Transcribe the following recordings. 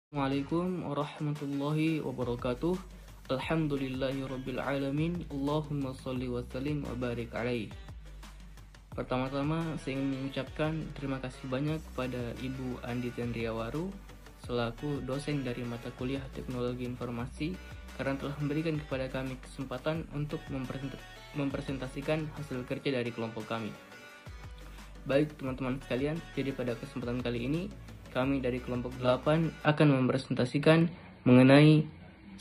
Assalamualaikum warahmatullahi wabarakatuh. Alhamdulillahirabbil alamin. Allahumma shalli wa sallim wa barik alaih. Pertama-tama saya ingin mengucapkan terima kasih banyak kepada Ibu Andi Tendriawaru selaku dosen dari mata kuliah Teknologi Informasi karena telah memberikan kepada kami kesempatan untuk mempresentasikan hasil kerja dari kelompok kami. Baik teman-teman sekalian, jadi pada kesempatan kali ini kami dari kelompok 8 akan mempresentasikan mengenai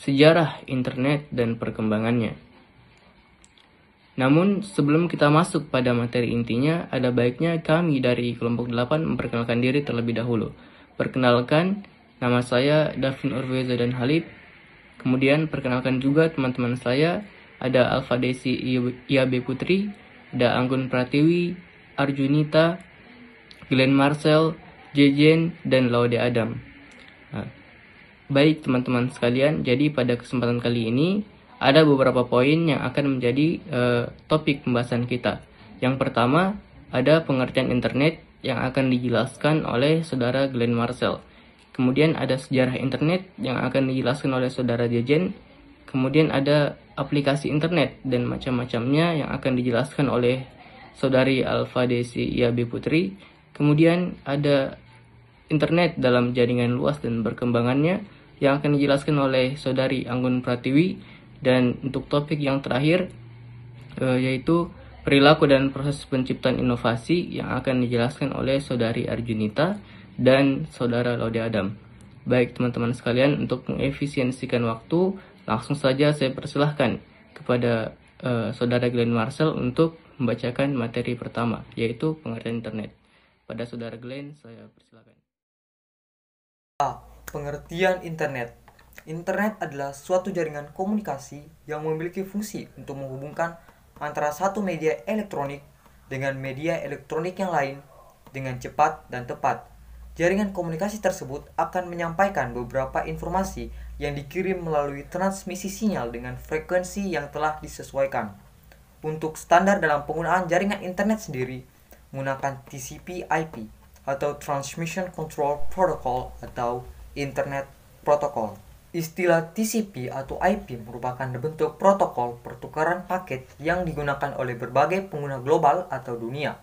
sejarah internet dan perkembangannya. Namun sebelum kita masuk pada materi intinya, ada baiknya kami dari kelompok 8 memperkenalkan diri terlebih dahulu. Perkenalkan, nama saya Davin Urweza dan Halid. Kemudian perkenalkan juga teman-teman saya, ada Alfa Desi Iabe Putri, ada Anggun Pratiwi, Arjunita, Glenn Marcel, Jejen, dan Laude Adam. Baik teman-teman sekalian, jadi pada kesempatan kali ini ada beberapa poin yang akan menjadi topik pembahasan kita. Yang pertama, ada pengertian internet yang akan dijelaskan oleh saudara Glenn Marcel. Kemudian ada sejarah internet yang akan dijelaskan oleh saudara Jejen. Kemudian ada aplikasi internet dan macam-macamnya yang akan dijelaskan oleh saudari Alfa Desi Iabe Putri. Kemudian ada internet dalam jaringan luas dan perkembangannya yang akan dijelaskan oleh saudari Anggun Pratiwi. Dan untuk topik yang terakhir yaitu perilaku dan proses penciptaan inovasi yang akan dijelaskan oleh saudari Arjunita dan saudara Laude Adam. Baik teman-teman sekalian, untuk mengefisiensikan waktu, langsung saja saya persilahkan kepada saudara Glenn Marcel untuk membacakan materi pertama, yaitu pengertian internet. Pada saudara Glenn, saya persilakan. A. Pengertian internet. Internet adalah suatu jaringan komunikasi yang memiliki fungsi untuk menghubungkan antara satu media elektronik dengan media elektronik yang lain dengan cepat dan tepat. Jaringan komunikasi tersebut akan menyampaikan beberapa informasi yang dikirim melalui transmisi sinyal dengan frekuensi yang telah disesuaikan. Untuk standar dalam penggunaan jaringan internet sendiri, menggunakan TCP/IP atau Transmission Control Protocol atau Internet Protocol. Istilah TCP atau IP merupakan bentuk protokol pertukaran paket yang digunakan oleh berbagai pengguna global atau dunia.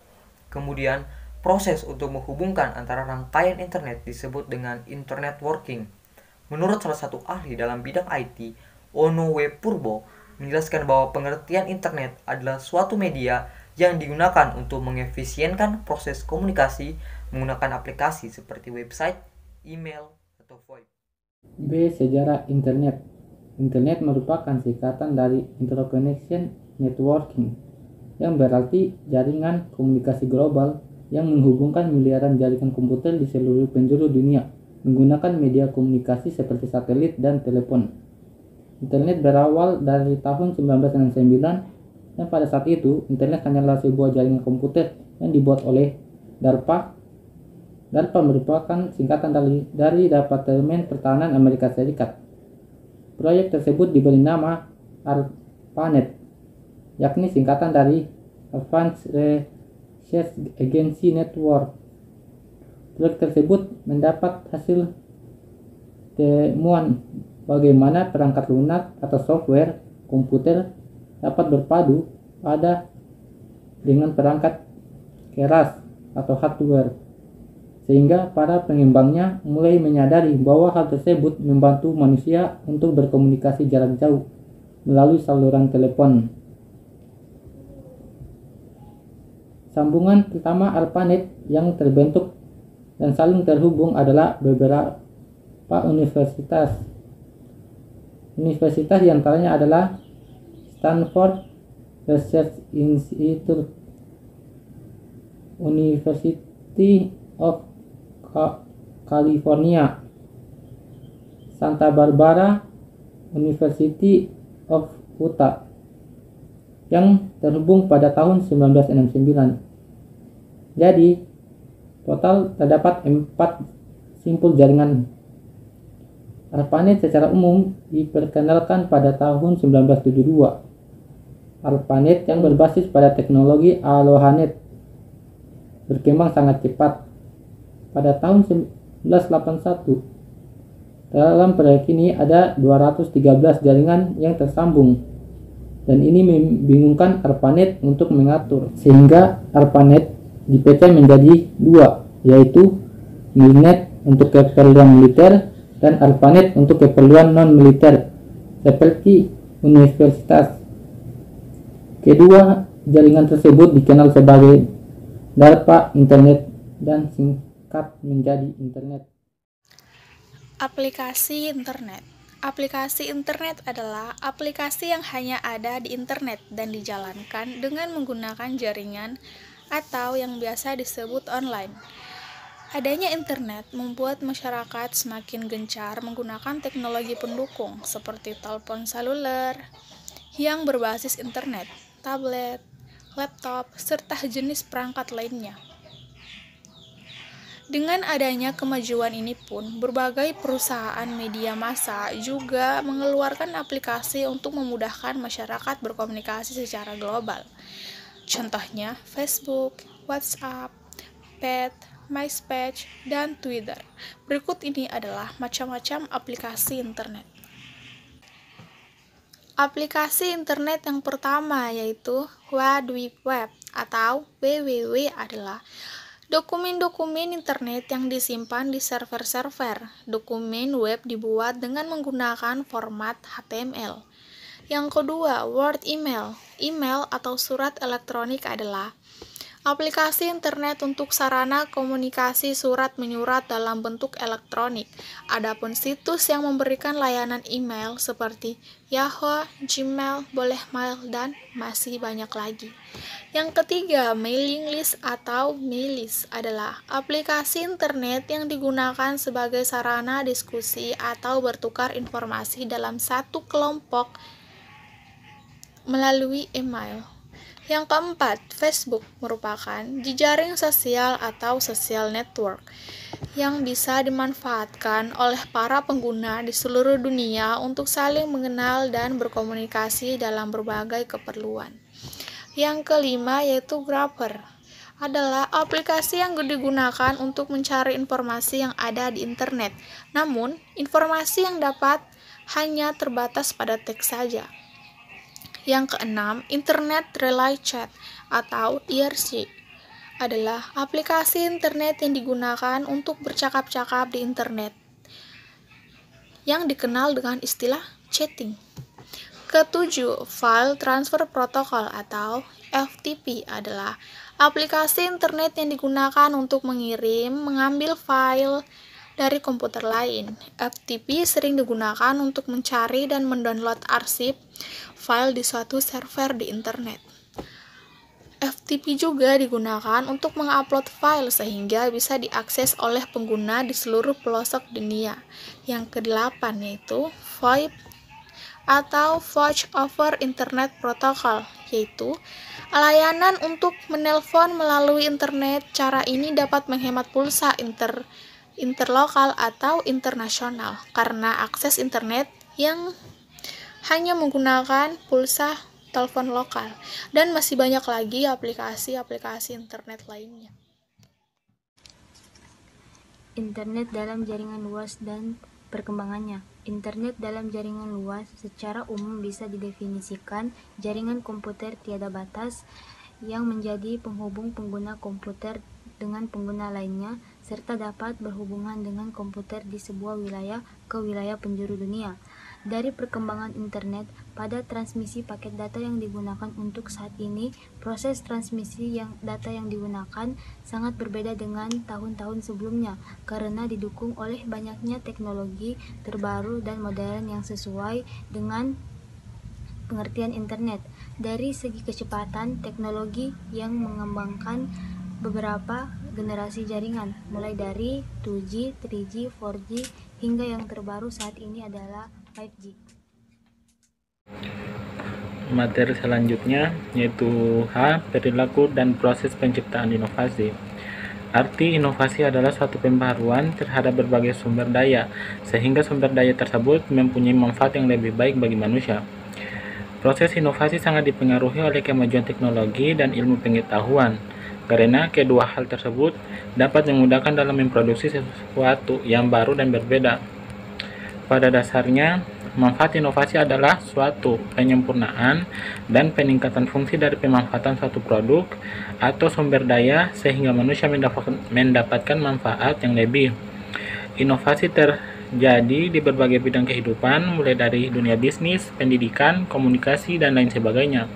Kemudian, proses untuk menghubungkan antara rangkaian internet disebut dengan internet working. Menurut salah satu ahli dalam bidang IT, Ono W. Purbo, menjelaskan bahwa pengertian internet adalah suatu media yang digunakan untuk mengefisienkan proses komunikasi menggunakan aplikasi seperti website, email, atau VoIP. B. Sejarah internet. Internet merupakan singkatan dari Interconnection Networking, yang berarti jaringan komunikasi global yang menghubungkan miliaran jaringan komputer di seluruh penjuru dunia menggunakan media komunikasi seperti satelit dan telepon. Internet berawal dari tahun 1969, dan pada saat itu internet hanyalah sebuah jaringan komputer yang dibuat oleh DARPA. DARPA merupakan singkatan dari Departemen Pertahanan Amerika Serikat. Proyek tersebut diberi nama ARPANET, yakni singkatan dari Advanced Research Agency Network. Proyek tersebut mendapat hasil temuan bagaimana perangkat lunak atau software komputer dapat berpadu pada dengan perangkat keras atau hardware, sehingga para pengembangnya mulai menyadari bahwa hal tersebut membantu manusia untuk berkomunikasi jarak jauh melalui saluran telepon. Sambungan pertama ARPANET yang terbentuk dan saling terhubung adalah beberapa universitas. Universitas diantaranya adalah Stanford Research Institute, University of California, Santa Barbara University of Utah, yang terhubung pada tahun 1969. Jadi, total terdapat 4 simpul jaringan. ARPANET secara umum diperkenalkan pada tahun 1972. ARPANET yang berbasis pada teknologi AlohaNet berkembang sangat cepat. Pada tahun 1981, Dalam proyek ini ada 213 jaringan yang tersambung, dan ini membingungkan ARPANET untuk mengatur, sehingga ARPANET dipecah menjadi dua, yaitu MILNET untuk keperluan militer dan ARPANET untuk keperluan non-militer seperti universitas. Kedua jaringan tersebut dikenal sebagai DARPA Internet dan singkat menjadi Internet. Aplikasi internet. Aplikasi internet adalah aplikasi yang hanya ada di internet dan dijalankan dengan menggunakan jaringan atau yang biasa disebut online. Adanya internet membuat masyarakat semakin gencar menggunakan teknologi pendukung seperti telepon seluler yang berbasis internet, tablet, laptop, serta jenis perangkat lainnya. Dengan adanya kemajuan ini pun, berbagai perusahaan media massa juga mengeluarkan aplikasi untuk memudahkan masyarakat berkomunikasi secara global. Contohnya Facebook, WhatsApp, Pet, MySpace, dan Twitter. Berikut ini adalah macam-macam aplikasi internet. Aplikasi internet yang pertama yaitu World Wide Web atau WWW adalah dokumen-dokumen internet yang disimpan di server-server. Dokumen web dibuat dengan menggunakan format HTML. Yang kedua, Word Email. Email atau surat elektronik adalah aplikasi internet untuk sarana komunikasi surat menyurat dalam bentuk elektronik. Adapun situs yang memberikan layanan email seperti Yahoo, Gmail, Bolehmail, dan masih banyak lagi. Yang ketiga, mailing list atau mailis adalah aplikasi internet yang digunakan sebagai sarana diskusi atau bertukar informasi dalam satu kelompok melalui email. Yang keempat, Facebook merupakan jejaring sosial atau social network yang bisa dimanfaatkan oleh para pengguna di seluruh dunia untuk saling mengenal dan berkomunikasi dalam berbagai keperluan. Yang kelima yaitu Grabber adalah aplikasi yang digunakan untuk mencari informasi yang ada di internet. Namun, informasi yang dapat hanya terbatas pada teks saja. Yang keenam, Internet Relay Chat atau IRC adalah aplikasi internet yang digunakan untuk bercakap-cakap di internet yang dikenal dengan istilah chatting. Ketujuh, File Transfer Protocol atau FTP adalah aplikasi internet yang digunakan untuk mengirim, mengambil file dari komputer lain. FTP sering digunakan untuk mencari dan mendownload arsip file di suatu server di internet. FTP juga digunakan untuk mengupload file sehingga bisa diakses oleh pengguna di seluruh pelosok dunia. Yang kedelapan yaitu VoIP atau Voice over Internet Protocol, yaitu layanan untuk menelpon melalui internet. Cara ini dapat menghemat pulsa interlokal atau internasional karena akses internet yang hanya menggunakan pulsa telepon lokal, dan masih banyak lagi aplikasi-aplikasi internet lainnya. Internet dalam jaringan luas dan perkembangannya. Internet dalam jaringan luas secara umum bisa didefinisikan jaringan komputer tiada batas yang menjadi penghubung pengguna komputer dengan pengguna lainnya, serta dapat berhubungan dengan komputer di sebuah wilayah ke wilayah penjuru dunia. Dari perkembangan internet pada transmisi paket data yang digunakan untuk saat ini, proses transmisi data yang digunakan sangat berbeda dengan tahun-tahun sebelumnya karena didukung oleh banyaknya teknologi terbaru dan modern yang sesuai dengan pengertian internet. Dari segi kecepatan, teknologi yang mengembangkan beberapa generasi jaringan, mulai dari 2G, 3G, 4G, hingga yang terbaru saat ini adalah 5G. Materi selanjutnya yaitu perilaku dan proses penciptaan inovasi. Arti inovasi adalah suatu pembaharuan terhadap berbagai sumber daya, sehingga sumber daya tersebut mempunyai manfaat yang lebih baik bagi manusia. Proses inovasi sangat dipengaruhi oleh kemajuan teknologi dan ilmu pengetahuan, karena kedua hal tersebut dapat memudahkan dalam memproduksi sesuatu yang baru dan berbeda. Pada dasarnya, manfaat inovasi adalah suatu penyempurnaan dan peningkatan fungsi dari pemanfaatan suatu produk atau sumber daya sehingga manusia mendapatkan manfaat yang lebih. Inovasi terjadi di berbagai bidang kehidupan, mulai dari dunia bisnis, pendidikan, komunikasi, dan lain sebagainya.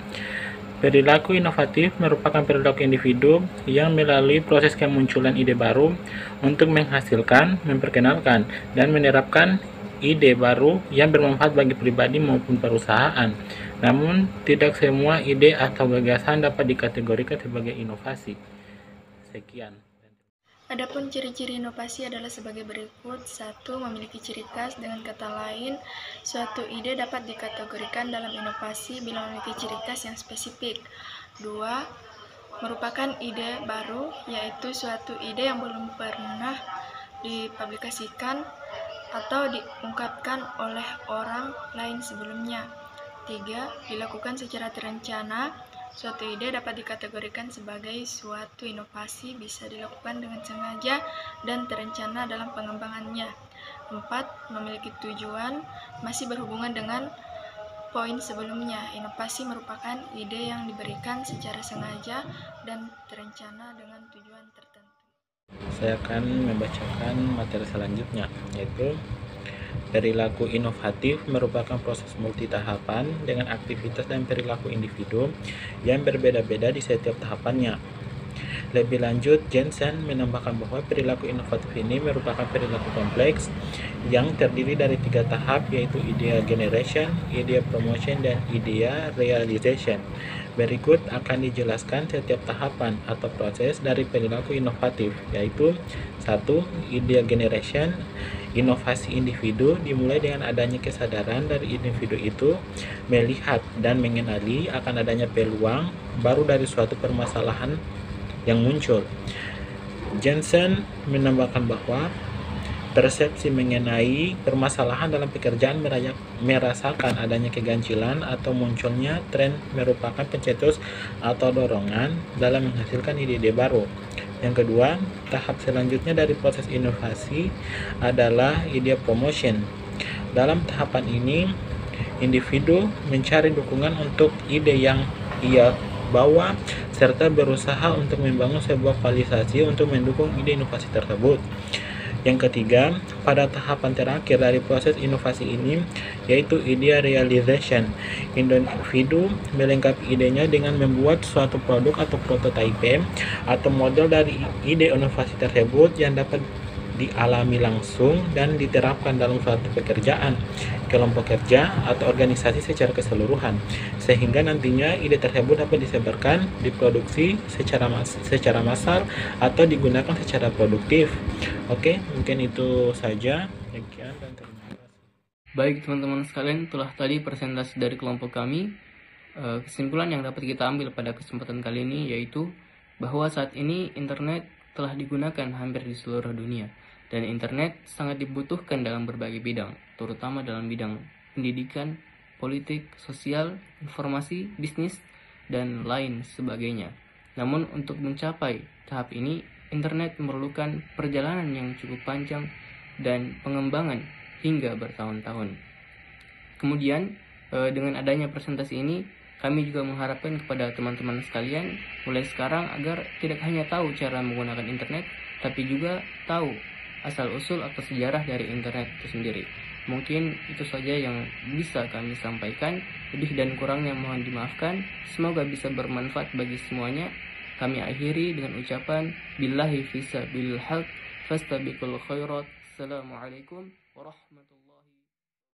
Perilaku inovatif merupakan perilaku individu yang melalui proses kemunculan ide baru untuk menghasilkan, memperkenalkan, dan menerapkan ide baru yang bermanfaat bagi pribadi maupun perusahaan. Namun, tidak semua ide atau gagasan dapat dikategorikan sebagai inovasi. Sekian. Adapun ciri-ciri inovasi adalah sebagai berikut. 1. Memiliki ciri khas. Dengan kata lain, suatu ide dapat dikategorikan dalam inovasi bila memiliki ciri khas yang spesifik. 2. Merupakan ide baru, yaitu suatu ide yang belum pernah dipublikasikan atau diungkapkan oleh orang lain sebelumnya. 3. Dilakukan secara terencana. Suatu ide dapat dikategorikan sebagai suatu inovasi, bisa dilakukan dengan sengaja dan terencana dalam pengembangannya. 4. Memiliki tujuan, masih berhubungan dengan poin sebelumnya. Inovasi merupakan ide yang diberikan secara sengaja dan terencana dengan tujuan tertentu. Saya akan membacakan materi selanjutnya, yaitu perilaku inovatif merupakan proses multitahapan dengan aktivitas dan perilaku individu yang berbeda-beda di setiap tahapannya. Lebih lanjut, Jensen menambahkan bahwa perilaku inovatif ini merupakan perilaku kompleks yang terdiri dari 3 tahap, yaitu idea generation, idea promotion, dan idea realization. Berikut akan dijelaskan setiap tahapan atau proses dari perilaku inovatif, yaitu 1. Idea generation. Inovasi individu dimulai dengan adanya kesadaran dari individu itu melihat dan mengenali akan adanya peluang baru dari suatu permasalahan yang muncul. Jensen menambahkan bahwa persepsi mengenai permasalahan dalam pekerjaan merasakan adanya keganjilan atau munculnya tren merupakan pencetus atau dorongan dalam menghasilkan ide-ide baru. Yang kedua, tahap selanjutnya dari proses inovasi adalah idea promotion. Dalam tahapan ini, individu mencari dukungan untuk ide yang ia bawa serta berusaha untuk membangun sebuah kualifikasi untuk mendukung ide inovasi tersebut. Yang ketiga, pada tahapan terakhir dari proses inovasi ini, yaitu idea realization. Individu melengkapi idenya dengan membuat suatu produk atau prototipe atau model dari ide inovasi tersebut yang dapat dialami langsung dan diterapkan dalam suatu pekerjaan, kelompok kerja, atau organisasi secara keseluruhan, sehingga nantinya ide tersebut dapat disebarkan, diproduksi secara massal, atau digunakan secara produktif. Oke, mungkin itu saja. Sekian dan terima kasih. Baik teman-teman sekalian, telah tadi presentasi dari kelompok kami. Kesimpulan yang dapat kita ambil pada kesempatan kali ini yaitu bahwa saat ini internet telah digunakan hampir di seluruh dunia. Dan internet sangat dibutuhkan dalam berbagai bidang, terutama dalam bidang pendidikan, politik, sosial, informasi, bisnis, dan lain sebagainya. Namun untuk mencapai tahap ini, internet memerlukan perjalanan yang cukup panjang dan pengembangan hingga bertahun-tahun. Kemudian, dengan adanya presentasi ini, kami juga mengharapkan kepada teman-teman sekalian mulai sekarang agar tidak hanya tahu cara menggunakan internet, tapi juga tahu asal-usul atau sejarah dari internet itu sendiri. Mungkin itu saja yang bisa kami sampaikan. Lebih dan kurangnya mohon dimaafkan. Semoga bisa bermanfaat bagi semuanya. Kami akhiri dengan ucapan billahi fisabilil haq fastabiqul khairat. Assalamualaikum warahmatullahi wabarakatuh.